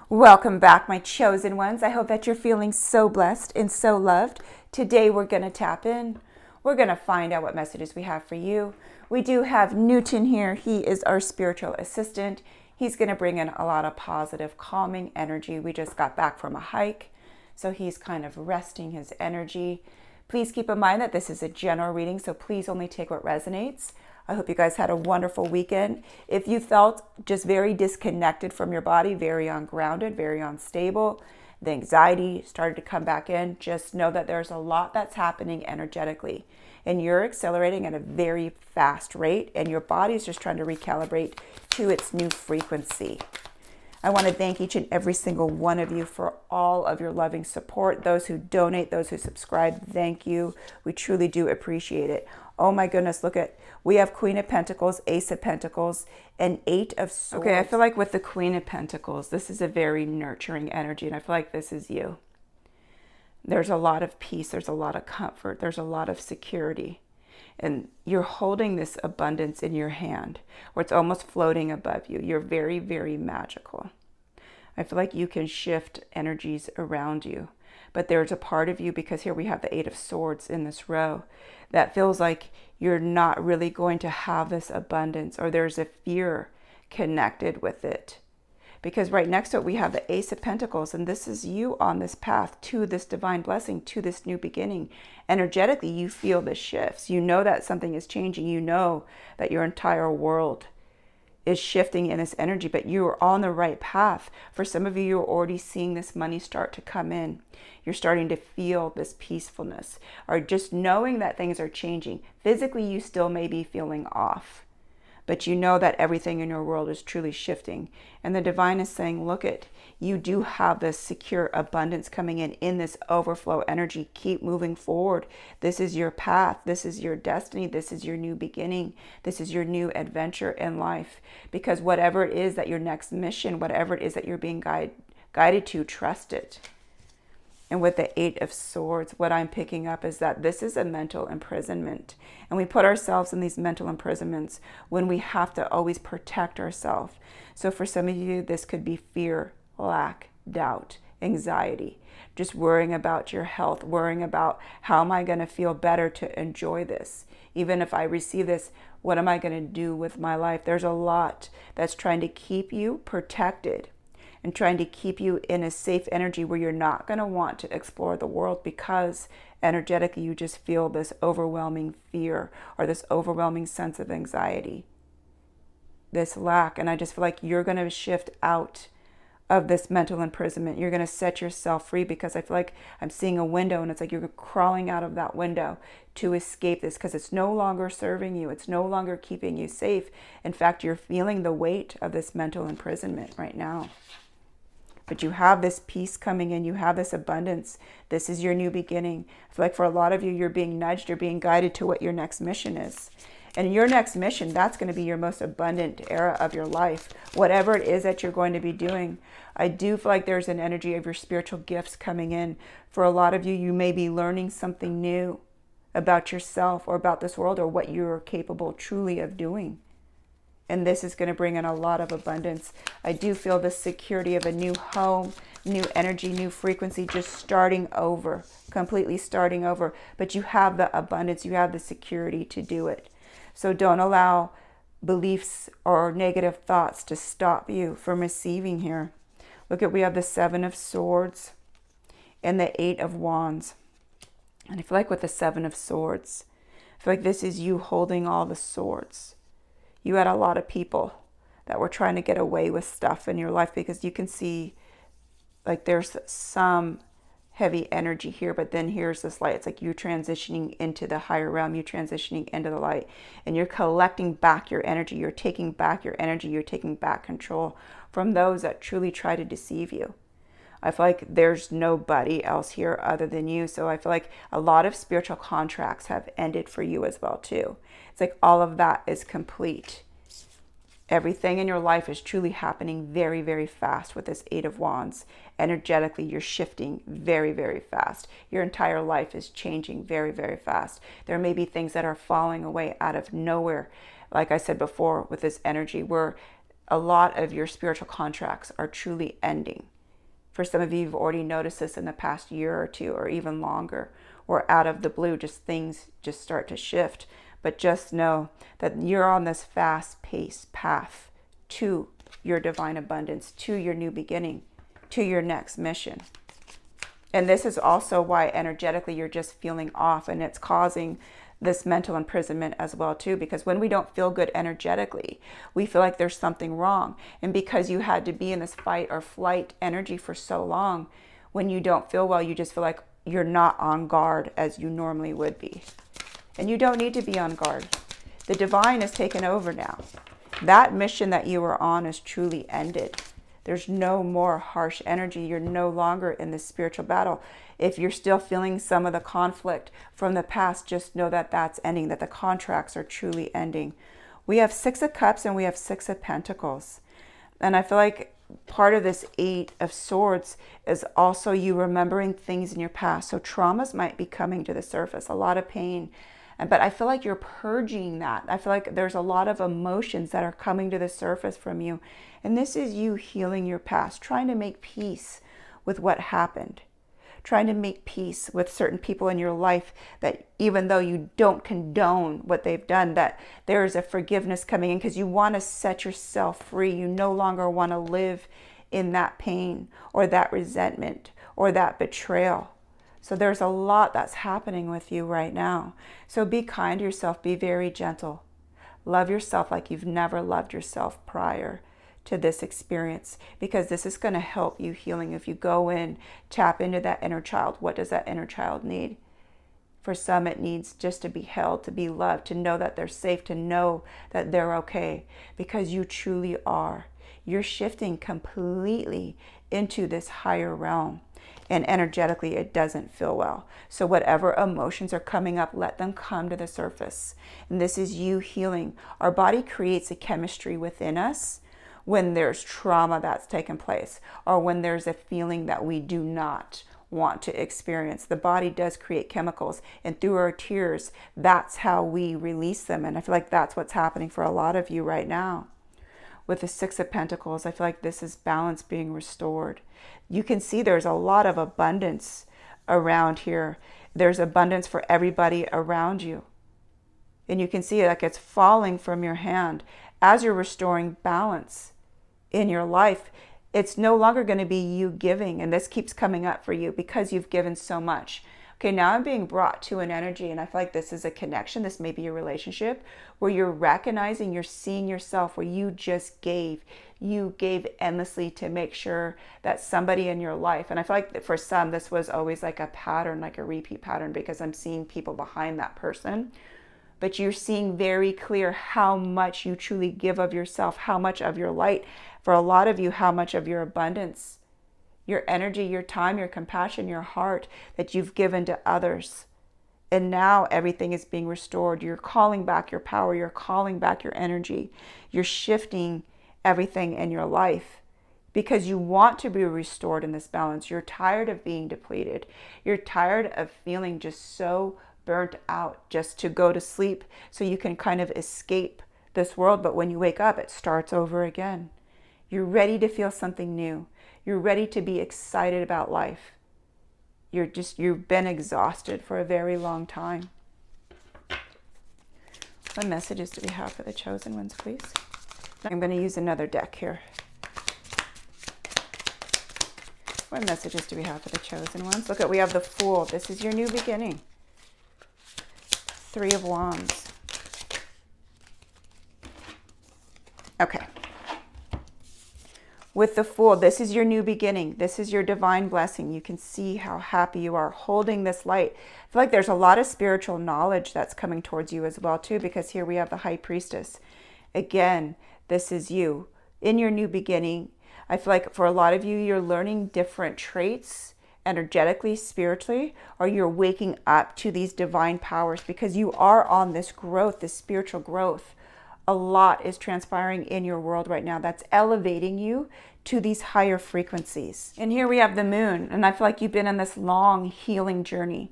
Welcome back, my chosen ones. I hope that you're feeling so blessed and so loved. Today we're going to tap in. We're going to find out what messages we have for you. We do have Newton here. He is our spiritual assistant. He's going to bring in a lot of positive, calming energy. We just got back from a hike, so he's kind of resting his energy. Please keep in mind that this is a general reading, so please only take what resonates. I hope you guys had a wonderful weekend. If you felt just very disconnected from your body, very ungrounded, very unstable, the anxiety started to come back in, just know that there's a lot that's happening energetically. And you're accelerating at a very fast rate, and your body's just trying to recalibrate to its new frequency. I want to thank each and every single one of you for all of your loving support. Those who donate, those who subscribe, thank you. We truly do appreciate it. Oh my goodness, look at, we have Queen of Pentacles, Ace of Pentacles, and Eight of Swords. Okay, I feel like with the Queen of Pentacles, this is a very nurturing energy, and I feel like this is you. There's a lot of peace, there's a lot of comfort, there's a lot of security. And you're holding this abundance in your hand, where it's almost floating above you. You're very, very magical. I feel like you can shift energies around you. But there's a part of you, because here we have the Eight of Swords in this row, that feels like you're not really going to have this abundance, or there's a fear connected with it. Because right next to it, we have the Ace of Pentacles, and this is you on this path to this divine blessing, to this new beginning. Energetically, you feel the shifts. You know that something is changing. You know that your entire world is shifting in this energy, but you are on the right path. For some of you, you're already seeing this money start to come in. You're starting to feel this peacefulness, or just knowing that things are changing. Physically, you still may be feeling off, but you know that everything in your world is truly shifting. And the divine is saying, look it, you do have this secure abundance coming in this overflow energy. Keep moving forward. This is your path. This is your destiny. This is your new beginning. This is your new adventure in life. Because whatever it is that your next mission, whatever it is that you're being guided to, trust it. And with the Eight of Swords, what I'm picking up is that this is a mental imprisonment. And we put ourselves in these mental imprisonments when we have to always protect ourselves. So for some of you, this could be fear, lack, doubt, anxiety, just worrying about your health, worrying about how am I going to feel better to enjoy this? Even if I receive this, what am I going to do with my life? There's a lot that's trying to keep you protected and trying to keep you in a safe energy where you're not going to want to explore the world, because energetically you just feel this overwhelming fear or this overwhelming sense of anxiety, this lack. And I just feel like you're going to shift out of this mental imprisonment. You're going to set yourself free, because I feel like I'm seeing a window, and it's like you're crawling out of that window to escape this, because it's no longer serving you. It's no longer keeping you safe. In fact, you're feeling the weight of this mental imprisonment right now. But you have this peace coming in. You have this abundance. This is your new beginning. I feel like for a lot of you, you're being nudged, you're being guided to what your next mission is. And your next mission, that's going to be your most abundant era of your life. Whatever it is that you're going to be doing. I do feel like there's an energy of your spiritual gifts coming in. For a lot of you, you may be learning something new about yourself or about this world, or what you're capable truly of doing. And this is going to bring in a lot of abundance. I do feel the security of a new home, new energy, new frequency, just starting over, completely starting over. But you have the abundance, you have the security to do it. So don't allow beliefs or negative thoughts to stop you from receiving here. Look at, we have the Seven of Swords and the Eight of Wands. And I feel like with the Seven of Swords, I feel like this is you holding all the swords. You had a lot of people that were trying to get away with stuff in your life, because you can see like there's some heavy energy here, but then here's this light. It's like you transitioning into the higher realm, you transitioning into the light, and you're collecting back your energy. You're taking back your energy. You're taking back control from those that truly try to deceive you. I feel like there's nobody else here other than you. So I feel like a lot of spiritual contracts have ended for you as well too. It's like all of that is complete. Everything in your life is truly happening very, very fast with this Eight of Wands. Energetically, you're shifting very, very fast. Your entire life is changing very, very fast. There may be things that are falling away out of nowhere. Like I said before, with this energy, where a lot of your spiritual contracts are truly ending. For some of you, you've already noticed this in the past year or two, or even longer, or out of the blue, just things just start to shift. But just know that you're on this fast-paced path to your divine abundance, to your new beginning, to your next mission. And this is also why energetically you're just feeling off, and it's causing this mental imprisonment as well too, because when we don't feel good energetically, we feel like there's something wrong. And because you had to be in this fight or flight energy for so long, when you don't feel well, you just feel like you're not on guard as you normally would be. And you don't need to be on guard. The divine has taken over now. That mission that you were on is truly ended. There's no more harsh energy. You're no longer in this spiritual battle. If you're still feeling some of the conflict from the past, just know that that's ending, that the contracts are truly ending. We have 6 of Cups and we have 6 of Pentacles. And I feel like part of this 8 of Swords is also you remembering things in your past. So traumas might be coming to the surface, a lot of pain. But I feel like you're purging that. I feel like there's a lot of emotions that are coming to the surface from you. And this is you healing your past, trying to make peace with what happened, trying to make peace with certain people in your life that even though you don't condone what they've done, that there is a forgiveness coming in because you want to set yourself free. You no longer want to live in that pain or that resentment or that betrayal. So there's a lot that's happening with you right now. So be kind to yourself. Be very gentle. Love yourself like you've never loved yourself prior to this experience, because this is going to help you healing. If you go in, tap into that inner child. What does that inner child need? For some, it needs just to be held, to be loved, to know that they're safe, to know that they're okay, because you truly are. You're shifting completely into this higher realm. And energetically, it doesn't feel well. So whatever emotions are coming up, let them come to the surface. And this is you healing. Our body creates a chemistry within us when there's trauma that's taken place, or when there's a feeling that we do not want to experience. The body does create chemicals, and through our tears, that's how we release them. And I feel like that's what's happening for a lot of you right now. With the 6 of Pentacles, I feel like this is balance being restored. You can see there's a lot of abundance around here. There's abundance for everybody around you. And you can see it like it's falling from your hand. As you're restoring balance in your life, it's no longer going to be you giving. And this keeps coming up for you because you've given so much. Okay, now I'm being brought to an energy, and I feel like this is a connection. This may be a relationship where you're recognizing, you're seeing yourself, where you just gave. You gave endlessly to make sure that somebody in your life, and I feel like for some, this was always like a pattern, like a repeat pattern, because I'm seeing people behind that person. But you're seeing very clear how much you truly give of yourself, how much of your light, for a lot of you, how much of your abundance, your energy, your time, your compassion, your heart that you've given to others. And now everything is being restored. You're calling back your power. You're calling back your energy. You're shifting everything in your life because you want to be restored in this balance. You're tired of being depleted. You're tired of feeling just so burnt out just to go to sleep so you can kind of escape this world. But when you wake up, it starts over again. You're ready to feel something new. You're ready to be excited about life. You've been exhausted for a very long time. What messages do we have for the chosen ones, please? I'm going to use another deck here. What messages do we have for the chosen ones? Look, we have the Fool. This is your new beginning. 3 of Wands. Okay. With the Fool, this is your new beginning. This is your divine blessing. You can see how happy you are holding this light. I feel like there's a lot of spiritual knowledge that's coming towards you as well too, because here we have the High Priestess. Again, this is you in your new beginning. I feel like for a lot of you, you're learning different traits energetically, spiritually, or you're waking up to these divine powers because you are on this growth, this spiritual growth. A lot is transpiring in your world right now that's elevating you to these higher frequencies. And here we have the Moon, and I feel like you've been on this long healing journey.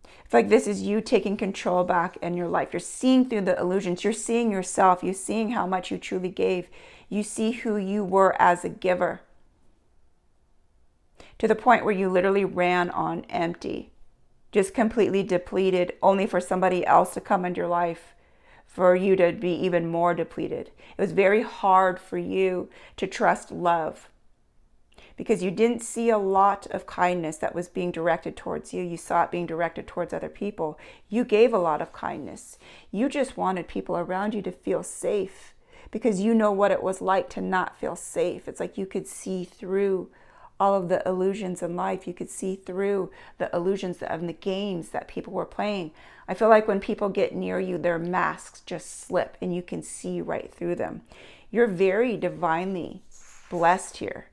I feel like this is you taking control back in your life. You're seeing through the illusions. You're seeing yourself. You're seeing how much you truly gave. You see who you were as a giver. to the point where you literally ran on empty, just completely depleted, only for somebody else to come into your life for you to be even more depleted. It was very hard for you to trust love because you didn't see a lot of kindness that was being directed towards you. You saw it being directed towards other people. You gave a lot of kindness. You just wanted people around you to feel safe because you know what it was like to not feel safe. It's like you could see through all of the illusions in life. You could see through the illusions of the games that people were playing. I feel like when people get near you, their masks just slip and you can see right through them. You're very divinely blessed here.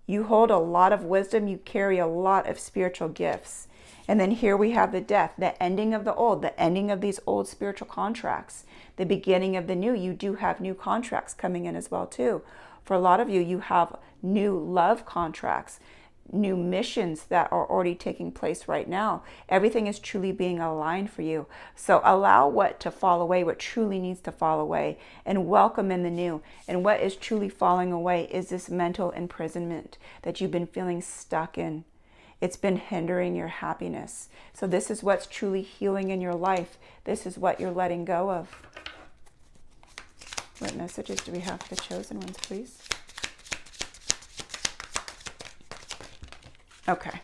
You hold a lot of wisdom. You carry a lot of spiritual gifts. And then here we have the death, the ending of the old, the ending of these old spiritual contracts, the beginning of the new. You do have new contracts coming in as well too. For a lot of you, you have new love contracts, new missions that are already taking place right now. Everything is truly being aligned for you. So allow what to fall away, what truly needs to fall away, and welcome in the new. And what is truly falling away is this mental imprisonment that you've been feeling stuck in. It's been hindering your happiness. So this is what's truly healing in your life. This is what you're letting go of. What messages do we have for the chosen ones, please? Okay.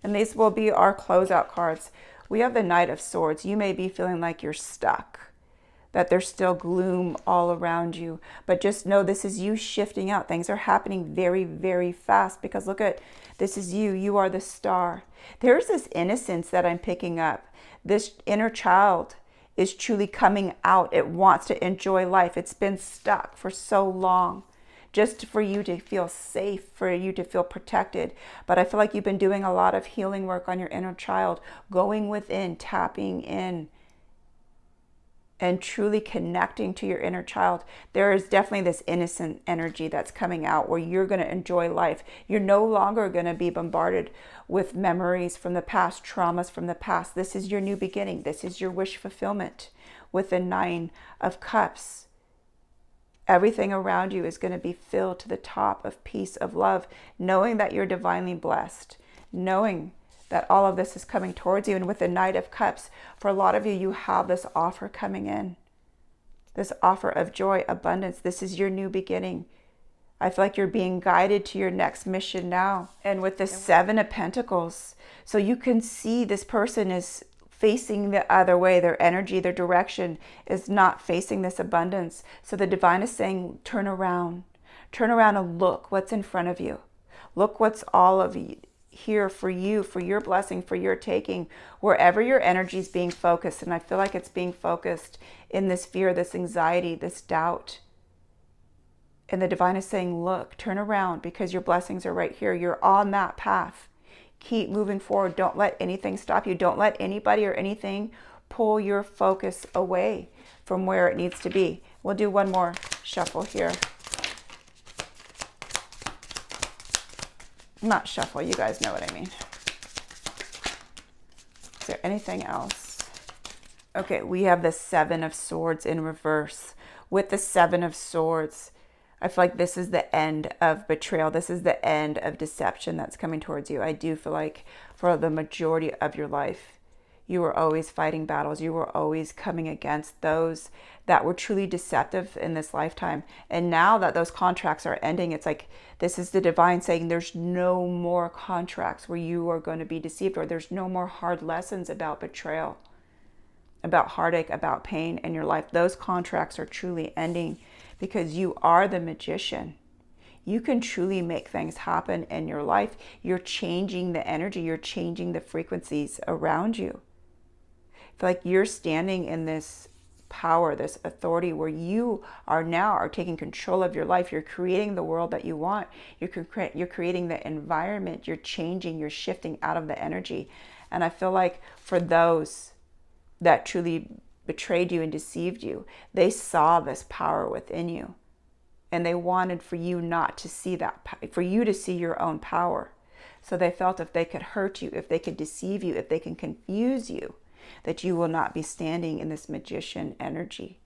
And these will be our closeout cards. We have the Knight of Swords. You may be feeling like you're stuck, that there's still gloom all around you. But just know this is you shifting out. Things are happening very, very fast because look at, this is you. You are the star. There's this innocence that I'm picking up. This inner child is truly coming out. It wants to enjoy life. It's been stuck for so long just for you to feel safe, for you to feel protected. But I feel like you've been doing a lot of healing work on your inner child, going within, tapping in, and truly connecting to your inner child. There is definitely this innocent energy that's coming out where you're going to enjoy life. You're no longer going to be bombarded with memories from the past, traumas from the past. This is your new beginning. This is your wish fulfillment with the 9 of Cups. Everything around you is going to be filled to the top of peace, of love, knowing that you're divinely blessed, knowing that all of this is coming towards you. And with the Knight of Cups, for a lot of you, you have this offer coming in, this offer of joy, abundance. This is your new beginning. I feel like you're being guided to your next mission now. And with the 7 of Pentacles, so you can see this person is facing the other way. Their energy, their direction is not facing this abundance. So the divine is saying, turn around and look what's in front of you. Look what's all of you here for you, for your blessing, for your taking, wherever your energy is being focused. And I feel like it's being focused in this fear, this anxiety, this doubt. And the divine is saying, look, turn around because your blessings are right here. You're on that path. Keep moving forward. Don't let anything stop you. Don't let anybody or anything pull your focus away from where it needs to be. We'll do one more shuffle here. Not shuffle, you guys know what I mean. Is there anything else? Okay, we have the 7 of Swords in reverse. With the 7 of Swords, I feel like this is the end of betrayal. This is the end of deception that's coming towards you. I do feel like for the majority of your life, you were always fighting battles. You were always coming against those that were truly deceptive in this lifetime. And now that those contracts are ending, it's like this is the divine saying there's no more contracts where you are going to be deceived, or there's no more hard lessons about betrayal, about heartache, about pain in your life. Those contracts are truly ending because you are the magician. You can truly make things happen in your life. You're changing the energy. You're changing the frequencies around you. I feel like you're standing in this power, this authority where you are taking control of your life. You're creating the world that you want. You're creating the environment. You're changing, you're shifting out of the energy. And I feel like for those that truly betrayed you and deceived you, they saw this power within you. And they wanted for you not to see that, for you to see your own power. So they felt if they could hurt you, if they could deceive you, if they can confuse you, that you will not be standing in this magician energy.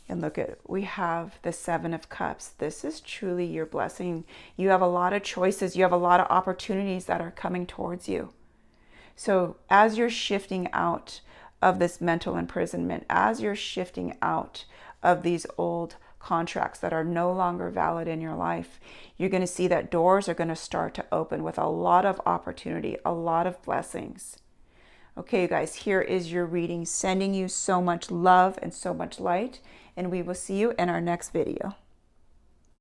And look at, we have the Seven of Cups. This is truly your blessing. You have a lot of choices. You have a lot of opportunities that are coming towards you. So as you're shifting out of this mental imprisonment, as you're shifting out of these old contracts that are no longer valid in your life, you're going to see that doors are going to start to open with a lot of opportunity, a lot of blessings. Okay, you guys, here is your reading, sending you so much love and so much light, and we will see you in our next video.